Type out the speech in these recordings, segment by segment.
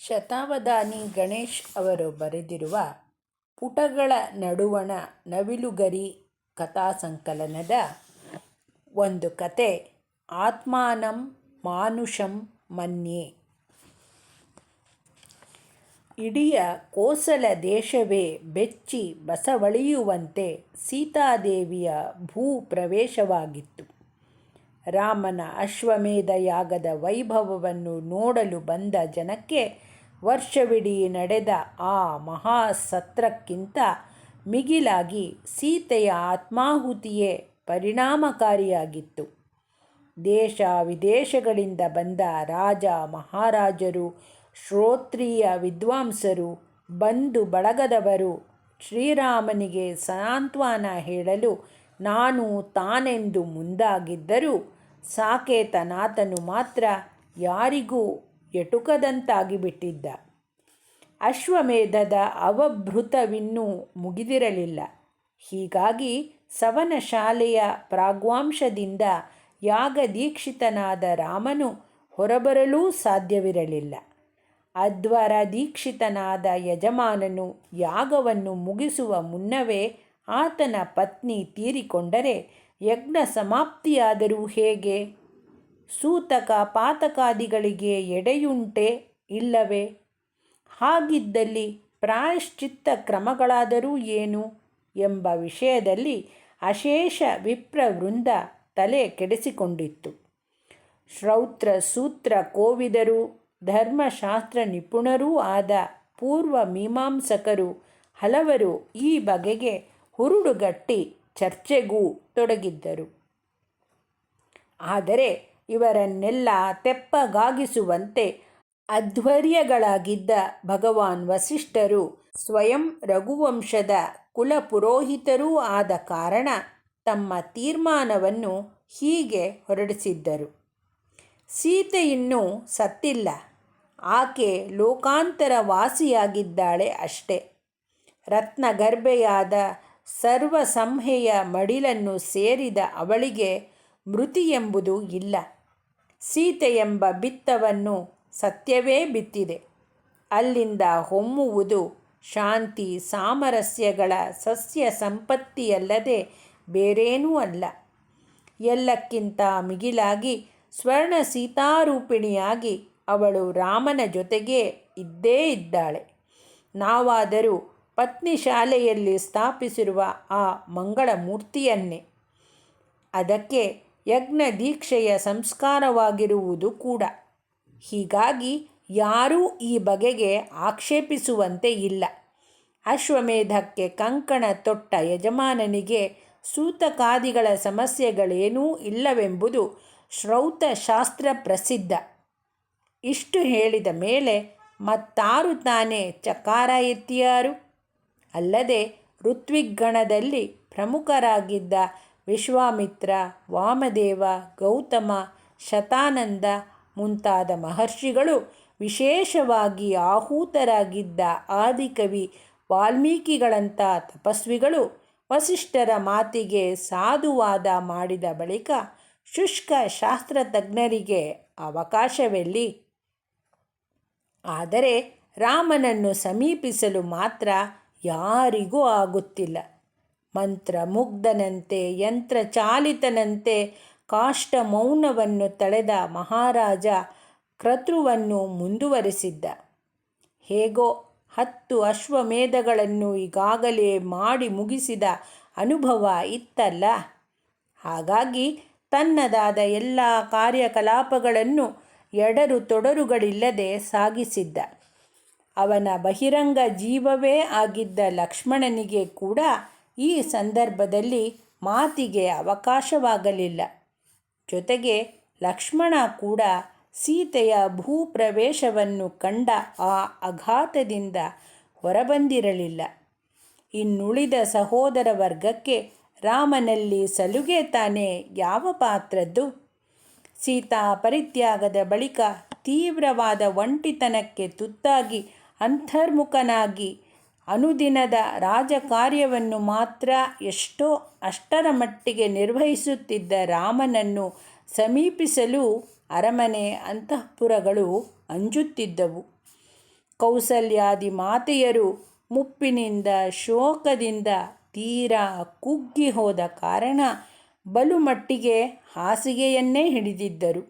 ಶತಾವಧಾನಿ ಗಣೇಶ್ ಅವರು ಬರೆದಿರುವ ಪುಟಗಳ ನಡುವಣ ನವಿಲುಗರಿ ಕಥಾಸಂಕಲನದ ಒಂದು ಕತೆ ಆತ್ಮಾನಂ ಮಾನುಷಂ ಮನ್ಯೆ. ಇಡೀ ಕೋಸಲ ದೇಶವೇ ಬೆಚ್ಚಿ ಬಸವಳಿಯುವಂತೆ ಸೀತಾದೇವಿಯ ಭೂ ಪ್ರವೇಶವಾಗಿತ್ತು. ರಾಮನ ಅಶ್ವಮೇಧ ಯಾಗದ ವೈಭವವನ್ನು ನೋಡಲು ಬಂದ ಜನಕ್ಕೆ ವರ್ಷವಿಡೀ ನಡೆದ ಆ ಮಹಾಸತ್ರಕ್ಕಿಂತ ಮಿಗಿಲಾಗಿ ಸೀತೆಯ ಆತ್ಮಾಹುತಿಯೇ ಪರಿಣಾಮಕಾರಿಯಾಗಿತ್ತು. ದೇಶ ವಿದೇಶಗಳಿಂದ ಬಂದ ರಾಜ ಮಹಾರಾಜರು, ಶ್ರೋತ್ರಿಯ ವಿದ್ವಾಂಸರು, ಬಂಧು ಬಳಗದವರು ಶ್ರೀರಾಮನಿಗೆ ಸಾಂತ್ವನ ಹೇಳಲು ನಾನು ತಾನೆಂದು ಮುಂದಾಗಿದ್ದರೂ ಸಾಕೇತನಾಥನು ಮಾತ್ರ ಯಾರಿಗೂ ಎಟುಕದಂತಾಗಿಬಿಟ್ಟಿದ್ದ. ಅಶ್ವಮೇಧದ ಅವಭೃತವಿನ್ನೂ ಮುಗಿದಿರಲಿಲ್ಲ. ಹೀಗಾಗಿ ಸವನಶಾಲೆಯ ಪ್ರಾಗ್ವಾಂಶದಿಂದ ಯಾಗದೀಕ್ಷಿತನಾದ ರಾಮನು ಹೊರಬರಲೂ ಸಾಧ್ಯವಿರಲಿಲ್ಲ. ಅಧ್ವರ ದೀಕ್ಷಿತನಾದ ಯಜಮಾನನು ಯಾಗವನ್ನು ಮುಗಿಸುವ ಮುನ್ನವೇ ಆತನ ಪತ್ನಿ ತೀರಿಕೊಂಡರೆ ಯಜ್ಞ ಸಮಾಪ್ತಿಯಾದರೂ ಹೇಗೆ? ಸೂತಕ ಪಾತಕಾದಿಗಳಿಗೆ ಎಡೆಯುಂಟೆ ಇಲ್ಲವೇ? ಹಾಗಿದ್ದಲ್ಲಿ ಪ್ರಾಯಶ್ಚಿತ್ತ ಕ್ರಮಗಳಾದರೂ ಏನು ಎಂಬ ವಿಷಯದಲ್ಲಿ ಅಶೇಷ ವಿಪ್ರವೃಂದ ತಲೆ ಕೆಡಿಸಿಕೊಂಡಿತ್ತು. ಶ್ರೌತ್ರ ಸೂತ್ರ ಕೋವಿದರು, ಧರ್ಮಶಾಸ್ತ್ರ ನಿಪುಣರೂ ಆದ ಪೂರ್ವ ಮೀಮಾಂಸಕರು ಹಲವರು ಈ ಬಗೆಗೆ ಹುರುಡುಗಟ್ಟಿ ಚರ್ಚೆಗೂ ತೊಡಗಿದ್ದರು. ಆದರೆ ಇವರನ್ನೆಲ್ಲ ತೆಪ್ಪಗಾಗಿಸುವಂತೆ ಅಧ್ವರ್ಯಗಳಾಗಿದ್ದ ಭಗವಾನ್ ವಸಿಷ್ಠರು ಸ್ವಯಂ ರಘುವಂಶದ ಕುಲಪುರೋಹಿತರೂ ಆದ ಕಾರಣ ತಮ್ಮ ತೀರ್ಮಾನವನ್ನು ಹೀಗೆ ಹೊರಡಿಸಿದ್ದರು. ಸೀತೆ ಇನ್ನೂ ಸತ್ತಿಲ್ಲ, ಆಕೆ ಲೋಕಾಂತರವಾಸಿಯಾಗಿದ್ದಾಳೆ ಅಷ್ಟೆ. ರತ್ನಗರ್ಭೆಯಾದ ಸರ್ವಸಂಹೆಯ ಮಡಿಲನ್ನು ಸೇರಿದ ಅವಳಿಗೆ ಮೃತಿಯೆಂಬುದು ಇಲ್ಲ. ಸೀತೆಯೆಂಬ ಬಿತ್ತವನ್ನು ಸತ್ಯವೇ ಬಿತ್ತಿದೆ. ಅಲ್ಲಿಂದ ಹೊಮ್ಮುವುದು ಶಾಂತಿ ಸಾಮರಸ್ಯಗಳ ಸಸ್ಯ ಸಂಪತ್ತಿಯಲ್ಲದೆ ಬೇರೇನೂ ಅಲ್ಲ. ಎಲ್ಲಕ್ಕಿಂತ ಮಿಗಿಲಾಗಿ ಸ್ವರ್ಣ ಸೀತಾರೂಪಿಣಿಯಾಗಿ ಅವಳು ರಾಮನ ಜೊತೆಗೇ ಇದ್ದೇ ಇದ್ದಾಳೆ. ನಾವಾದರೂ ಪತ್ನಿ ಶಾಲೆಯಲ್ಲಿ ಸ್ಥಾಪಿಸಿರುವ ಆ ಮಂಗಳಮೂರ್ತಿಯನ್ನೇ. ಅದಕ್ಕೆ ಯಜ್ಞ ದೀಕ್ಷೆಯ ಸಂಸ್ಕಾರವಾಗಿರುವುದು ಕೂಡ. ಹೀಗಾಗಿ ಯಾರೂ ಈ ಬಗೆಗೆ ಆಕ್ಷೇಪಿಸುವಂತೆ ಇಲ್ಲ. ಅಶ್ವಮೇಧಕ್ಕೆ ಕಂಕಣ ತೊಟ್ಟ ಯಜಮಾನನಿಗೆ ಸೂತಕಾದಿಗಳ ಸಮಸ್ಯೆಗಳೇನೂ ಇಲ್ಲವೆಂಬುದು ಶ್ರೌತಶಾಸ್ತ್ರ ಪ್ರಸಿದ್ಧ. ಇಷ್ಟು ಹೇಳಿದ ಮೇಲೆ ಮತ್ತಾರು ತಾನೇ ಚಕಾರ ಎತ್ತಿಯಾರು? ಅಲ್ಲದೆ ಋತ್ವಿಗ್ಗಣದಲ್ಲಿ ಪ್ರಮುಖರಾಗಿದ್ದ ವಿಶ್ವಾಮಿತ್ರ, ವಾಮದೇವ, ಗೌತಮ, ಶತಾನಂದ ಮುಂತಾದ ಮಹರ್ಷಿಗಳು, ವಿಶೇಷವಾಗಿ ಆಹೂತರಾಗಿದ್ದ ಆದಿಕವಿ ವಾಲ್ಮೀಕಿಗಳಂಥ ತಪಸ್ವಿಗಳು ವಸಿಷ್ಠರ ಮಾತಿಗೆ ಸಾಧುವಾದ ಮಾಡಿದ ಬಳಿಕ ಶುಷ್ಕ ಶಾಸ್ತ್ರತಜ್ಞರಿಗೆ ಅವಕಾಶವೆಲ್ಲಿ? ಆದರೆ ರಾಮನನ್ನು ಸಮೀಪಿಸಲು ಮಾತ್ರ ಯಾರಿಗೂ ಆಗುತ್ತಿಲ್ಲ. ಮಂತ್ರಮುಗ್ಧನಂತೆ ಯಂತ್ರಚಾಲಿತನಂತೆ ಕಾಷ್ಟಮೌನವನ್ನು ತಳೆದ ಮಹಾರಾಜ ಕ್ರತುವನ್ನು ಮುಂದುವರೆಸಿದ್ದ. ಹೇಗೋ 10 ಅಶ್ವಮೇಧಗಳನ್ನು ಈಗಾಗಲೇ ಮಾಡಿ ಮುಗಿಸಿದ ಅನುಭವ ಇತ್ತಲ್ಲ. ಹಾಗಾಗಿ ತನ್ನದಾದ ಎಲ್ಲ ಕಾರ್ಯಕಲಾಪಗಳನ್ನು ಎಡರು ತೊಡರುಗಳಿಲ್ಲದೆ ಸಾಗಿಸಿದ್ದ. ಅವನ ಬಹಿರಂಗ ಜೀವವೇ ಆಗಿದ್ದ ಲಕ್ಷ್ಮಣನಿಗೆ ಕೂಡ ಈ ಸಂದರ್ಭದಲ್ಲಿ ಮಾತಿಗೆ ಅವಕಾಶವಾಗಲಿಲ್ಲ. ಜೊತೆಗೆ ಲಕ್ಷ್ಮಣ ಕೂಡ ಸೀತೆಯ ಭೂಪ್ರವೇಶವನ್ನು ಕಂಡ ಆ ಆಘಾತದಿಂದ ಹೊರಬಂದಿರಲಿಲ್ಲ. ಇನ್ನುಳಿದ ಸಹೋದರ ವರ್ಗಕ್ಕೆ ರಾಮನಲ್ಲಿ ಸಲುಗೆ ತಾನೇ ಯಾವ ಪಾತ್ರದ್ದು? ಸೀತಾ ಪರಿತ್ಯಾಗದ ಬಳಿಕ ತೀವ್ರವಾದ ಒಂಟಿತನಕ್ಕೆ ತುತ್ತಾಗಿ ಅಂತರ್ಮುಖನಾಗಿ ಅನುದಿನದ ರಾಜಕಾರ್ಯವನ್ನು ಮಾತ್ರ ಎಷ್ಟೋ ಅಷ್ಟರ ಮಟ್ಟಿಗೆ ನಿರ್ವಹಿಸುತ್ತಿದ್ದ ರಾಮನನ್ನು ಸಮೀಪಿಸಲು ಅರಮನೆ ಅಂತಃಪುರಗಳು ಅಂಜುತ್ತಿದ್ದವು. ಕೌಸಲ್ಯಾದಿ ಮಾತೆಯರು ಮುಪ್ಪಿನಿಂದ ಶೋಕದಿಂದ ತೀರಾ ಕುಗ್ಗಿ ಹೋದ ಕಾರಣ ಬಲುಮಟ್ಟಿಗೆ ಹಾಸಿಗೆಯನ್ನೇ ಹಿಡಿದಿದ್ದರು.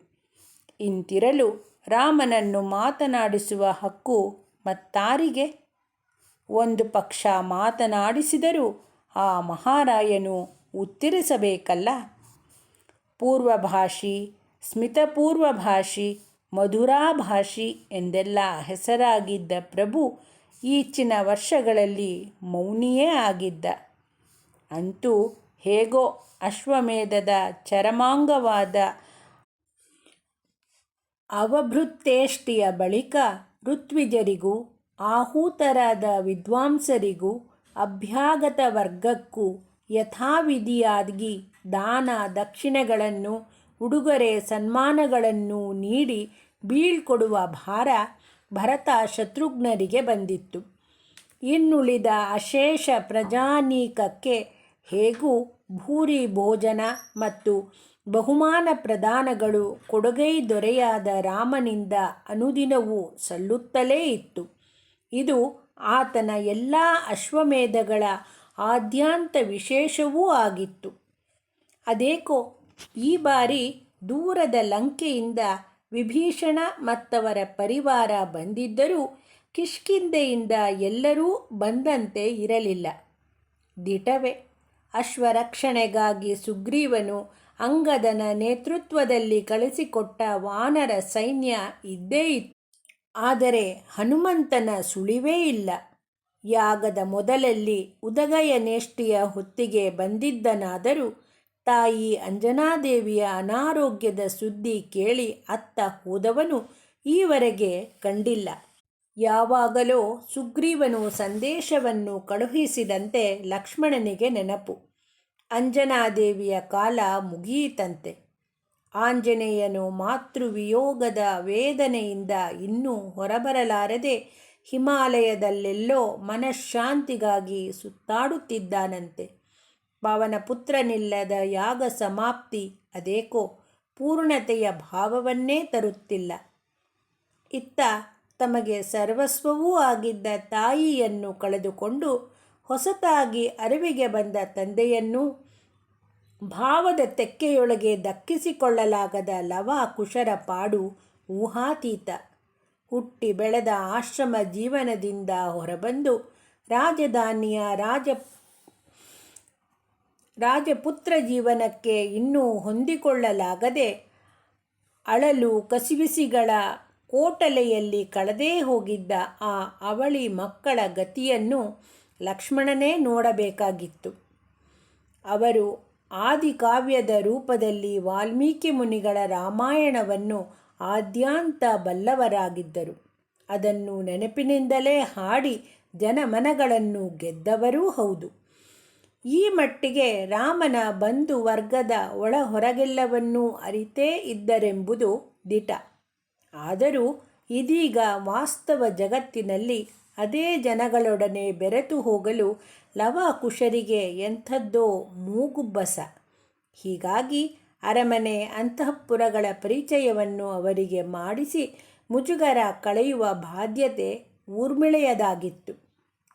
ಇಂತಿರಲು ರಾಮನನ್ನು ಮಾತನಾಡಿಸುವ ಹಕ್ಕು ಮತ್ತಾರಿಗೆ? ಒಂದು ಪಕ್ಷ ಮಾತನಾಡಿಸಿದರೂ ಆ ಮಹಾರಾಯನು ಉತ್ತರಿಸಬೇಕಲ್ಲ. ಪೂರ್ವಭಾಷಿ, ಸ್ಮಿತಪೂರ್ವಭಾಷಿ, ಮಧುರಾಭಾಷಿ ಎಂದೆಲ್ಲ ಹೆಸರಾಗಿದ್ದ ಪ್ರಭು ಈಚಿನ ವರ್ಷಗಳಲ್ಲಿ ಮೌನಿಯೇ ಆಗಿದ್ದ. ಅಂತೂ ಹೇಗೋ ಅಶ್ವಮೇಧದ ಚರಮಾಂಗವಾದ ಅವಭೃತ್ತೇಷ್ಟಿಯ ಬಳಿಕ ಋತ್ವಿಜರಿಗೂ ಆಹೂತರಾದ ವಿದ್ವಾಂಸರಿಗೂ ಅಭ್ಯಾಗತ ವರ್ಗಕ್ಕೂ ಯಥಾವಿಧಿಯಾಗಿ ದಾನ ದಕ್ಷಿಣೆಗಳನ್ನು ಉಡುಗೊರೆ ಸನ್ಮಾನಗಳನ್ನು ನೀಡಿ ಬೀಳ್ಕೊಡುವ ಭಾರ ಭರತ ಶತ್ರುಘ್ನರಿಗೆ ಬಂದಿತ್ತು. ಇನ್ನುಳಿದ ಅಶೇಷ ಪ್ರಜಾನೀಕಕ್ಕೆ ಹೇಗೂ ಭೂರಿ ಭೋಜನ ಮತ್ತು ಬಹುಮಾನ ಪ್ರದಾನಗಳು ಕೊಡುಗೈ ದೊರೆಯಾದ ರಾಮನಿಂದ ಅನುದಿನವೂ ಸಲ್ಲುತ್ತಲೇ ಇತ್ತು. ಇದು ಆತನ ಎಲ್ಲ ಅಶ್ವಮೇಧಗಳ ಆದ್ಯಂತ ವಿಶೇಷವೂ ಆಗಿತ್ತು. ಅದೇಕೋ ಈ ಬಾರಿ ದೂರದ ಲಂಕೆಯಿಂದ ವಿಭೀಷಣ ಮತ್ತವರ ಪರಿವಾರ ಬಂದಿದ್ದರೂ ಕಿಷ್ಕಿಂಧೆಯಿಂದ ಎಲ್ಲರೂ ಬಂದಂತೆ ಇರಲಿಲ್ಲ. ದಿಟವೇ ಅಶ್ವರಕ್ಷಣೆಗಾಗಿ ಸುಗ್ರೀವನು ಅಂಗದನ ನೇತೃತ್ವದಲ್ಲಿ ಕಳಿಸಿಕೊಟ್ಟ ವಾನರ ಸೈನ್ಯ ಇದ್ದೇ ಇತ್ತು. ಆದರೆ ಹನುಮಂತನ ಸುಳಿವೇ ಇಲ್ಲ. ಯಾಗದ ಮೊದಲಲ್ಲಿ ಉದಗಯನೇಷ್ಟಿಯ ಹೊತ್ತಿಗೆ ಬಂದಿದ್ದನಾದರೂ ತಾಯಿ ಅಂಜನಾದೇವಿಯ ಅನಾರೋಗ್ಯದ ಸುದ್ದಿ ಕೇಳಿ ಅತ್ತ ಹೋದವನು ಈವರೆಗೆ ಕಂಡಿಲ್ಲ. ಯಾವಾಗಲೋ ಸುಗ್ರೀವನು ಸಂದೇಶವನ್ನು ಕಳುಹಿಸಿದಂತೆ ಲಕ್ಷ್ಮಣನಿಗೆ ನೆನಪು. ಅಂಜನಾದೇವಿಯ ಕಾಲ ಮುಗಿಯಿತಂತೆ. ಆಂಜನೇಯನು ಮಾತೃವಿಯೋಗದ ವೇದನೆಯಿಂದ ಇನ್ನೂ ಹೊರಬರಲಾರದೆ ಹಿಮಾಲಯದಲ್ಲೆಲ್ಲೋ ಮನಃಶಾಂತಿಗಾಗಿ ಸುತ್ತಾಡುತ್ತಿದ್ದಾನಂತೆ. ಪವನಪುತ್ರನಿಲ್ಲದ ಯಾಗ ಸಮಾಪ್ತಿ ಅದೇಕೋ ಪೂರ್ಣತೆಯ ಭಾವವನ್ನೇ ತರುತ್ತಿಲ್ಲ. ಇತ್ತ ತಮಗೆ ಸರ್ವಸ್ವವೂ ಆಗಿದ್ದ ತಾಯಿಯನ್ನು ಕಳೆದುಕೊಂಡು ಹೊಸತಾಗಿ ಅರಿವಿಗೆ ಬಂದ ತಂದೆಯನ್ನು ಭಾವದ ತೆಕ್ಕೆಯೊಳಗೆ ದಕ್ಕಿಸಿಕೊಳ್ಳಲಾಗದ ಲವ ಕುಶರ ಪಾಡು ಊಹಾತೀತ. ಹುಟ್ಟಿ ಬೆಳೆದ ಆಶ್ರಮ ಜೀವನದಿಂದ ಹೊರಬಂದು ರಾಜಧಾನಿಯ ರಾಜಪುತ್ರ ಜೀವನಕ್ಕೆ ಇನ್ನೂ ಹೊಂದಿಕೊಳ್ಳಲಾಗದೆ ಅಳಲು ಕಸಿವಿಸಿಗಳ ಕೋಟಲೆಯಲ್ಲಿ ಕಳೆದೇ ಹೋಗಿದ್ದ ಆ ಅವಳಿ ಮಕ್ಕಳ ಗತಿಯನ್ನು ಲಕ್ಷ್ಮಣನೇ ನೋಡಬೇಕಾಗಿತ್ತು. ಅವರು ಆದಿಕಾವ್ಯದ ರೂಪದಲ್ಲಿ ವಾಲ್ಮೀಕಿ ಮುನಿಗಳ ರಾಮಾಯಣವನ್ನು ಆದ್ಯಂತ ಬಲ್ಲವರಾಗಿದ್ದರು. ಅದನ್ನು ನೆನಪಿನಿಂದಲೇ ಹಾಡಿ ಜನಮನಗಳನ್ನು ಗೆದ್ದವರೂ ಹೌದು. ಈ ಮಟ್ಟಿಗೆ ರಾಮನ ಬಂಧು ವರ್ಗದ ಒಳಹೊರಗೆಲ್ಲವನ್ನೂ ಅರಿತೇ ಇದ್ದರೆಂಬುದು ದಿಟ. ಆದರೂ ಇದೀಗ ವಾಸ್ತವ ಜಗತ್ತಿನಲ್ಲಿ ಅದೇ ಜನಗಳೊಡನೆ ಬೆರೆತು ಹೋಗಲು ಲವಕುಶರಿಗೆ ಎಂಥದ್ದೋ ಮೂಗುಬ್ಬಸ. ಹೀಗಾಗಿ ಅರಮನೆ ಅಂತಃಪುರಗಳ ಪರಿಚಯವನ್ನು ಅವರಿಗೆ ಮಾಡಿಸಿ ಮುಜುಗರ ಕಳೆಯುವ ಬಾಧ್ಯತೆ ಊರ್ಮಿಳೆಯದಾಗಿತ್ತು.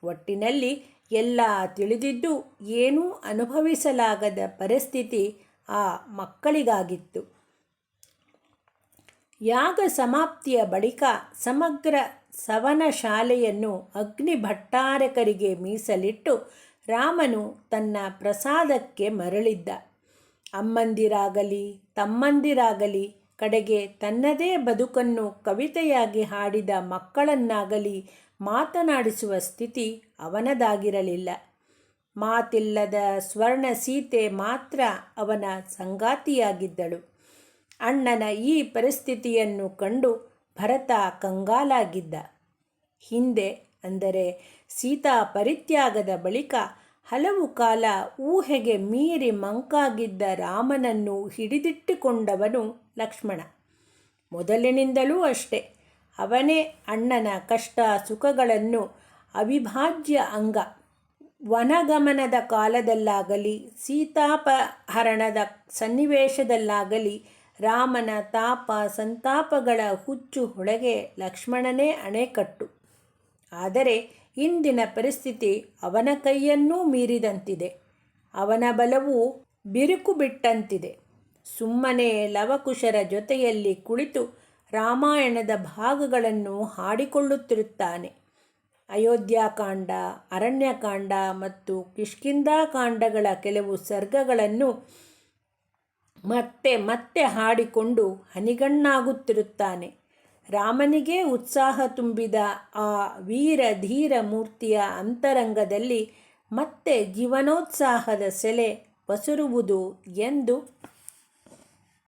ಒಟ್ಟಿನಲ್ಲಿ ಎಲ್ಲ ತಿಳಿದಿದ್ದು ಏನೂ ಅನುಭವಿಸಲಾಗದ ಪರಿಸ್ಥಿತಿ ಆ ಮಕ್ಕಳಿಗಾಗಿತ್ತು. ಯಾಗ ಸಮಾಪ್ತಿಯ ಬಳಿಕ ಸಮಗ್ರ ಸವನ ಶಾಲೆಯನ್ನು ಅಗ್ನಿಭಟ್ಟಾರಕರಿಗೆ ಮೀಸಲಿಟ್ಟು ರಾಮನು ತನ್ನ ಪ್ರಸಾದಕ್ಕೆ ಮರಳಿದ್ದ. ಅಮ್ಮಂದಿರಾಗಲಿ ತಮ್ಮಂದಿರಾಗಲಿ, ಕಡೆಗೆ ತನ್ನದೇ ಬದುಕನ್ನು ಕವಿತೆಯಾಗಿ ಹಾಡಿದ ಮಕ್ಕಳನ್ನಾಗಲಿ ಮಾತನಾಡಿಸುವ ಸ್ಥಿತಿ ಅವನದಾಗಿರಲಿಲ್ಲ. ಮಾತಿಲ್ಲದ ಸ್ವರ್ಣ ಸೀತೆ ಮಾತ್ರ ಅವನ ಸಂಗಾತಿಯಾಗಿದ್ದಳು. ಅಣ್ಣನ ಈ ಪರಿಸ್ಥಿತಿಯನ್ನು ಕಂಡು ಭರತ ಕಂಗಾಲಾಗಿದ್ದ. ಹಿಂದೆ ಅಂದರೆ ಸೀತಾ ಪರಿತ್ಯಾಗದ ಬಳಿಕ ಹಲವು ಕಾಲ ಊಹೆಗೆ ಮೀರಿ ಮಂಕಾಗಿದ್ದ ರಾಮನನ್ನು ಹಿಡಿದಿಟ್ಟುಕೊಂಡವನು ಲಕ್ಷ್ಮಣ. ಮೊದಲಿನಿಂದಲೂ ಅಷ್ಟೆ. ಅವನೇ ಅಣ್ಣನ ಕಷ್ಟ ಸುಖಗಳನ್ನು ಅವಿಭಾಜ್ಯ ಅಂಗ. ವನಗಮನದ ಕಾಲದಲ್ಲಾಗಲಿ ಸೀತಾಪಹರಣದ ಸನ್ನಿವೇಶದಲ್ಲಾಗಲಿ ರಾಮನ ತಾಪ ಸಂತಾಪಗಳ ಹುಚ್ಚು ಹೊಳೆಗೆ ಲಕ್ಷ್ಮಣನೇ ಅಣೆಕಟ್ಟು. ಆದರೆ ಇಂದಿನ ಪರಿಸ್ಥಿತಿ ಅವನ ಕೈಯನ್ನೂ ಮೀರಿದಂತಿದೆ. ಅವನ ಬಲವು ಬಿರುಕು ಬಿಟ್ಟಂತಿದೆ. ಸುಮ್ಮನೆ ಲವಕುಶರ ಜೊತೆಯಲ್ಲಿ ಕುಳಿತು ರಾಮಾಯಣದ ಭಾಗಗಳನ್ನು ಹಾಡಿಕೊಳ್ಳುತ್ತಿರುತ್ತಾನೆ. ಅಯೋಧ್ಯಾಕಾಂಡ, ಅರಣ್ಯಕಾಂಡ ಮತ್ತು ಕಿಷ್ಕಿಂಧಾಕಾಂಡಗಳ ಕೆಲವು ಸರ್ಗಗಳನ್ನು ಮತ್ತೆ ಮತ್ತೆ ಹಾಡಿಕೊಂಡು ಹನಿಗಣ್ಣಾಗುತ್ತಿರುತ್ತಾನೆ. ರಾಮನಿಗೆ ಉತ್ಸಾಹ ತುಂಬಿದ ಆ ವೀರ ಧೀರ ಮೂರ್ತಿಯ ಅಂತರಂಗದಲ್ಲಿ ಮತ್ತೆ ಜೀವನೋತ್ಸಾಹದ ಸೆಲೆ ಬಸುರುವುದು ಎಂದು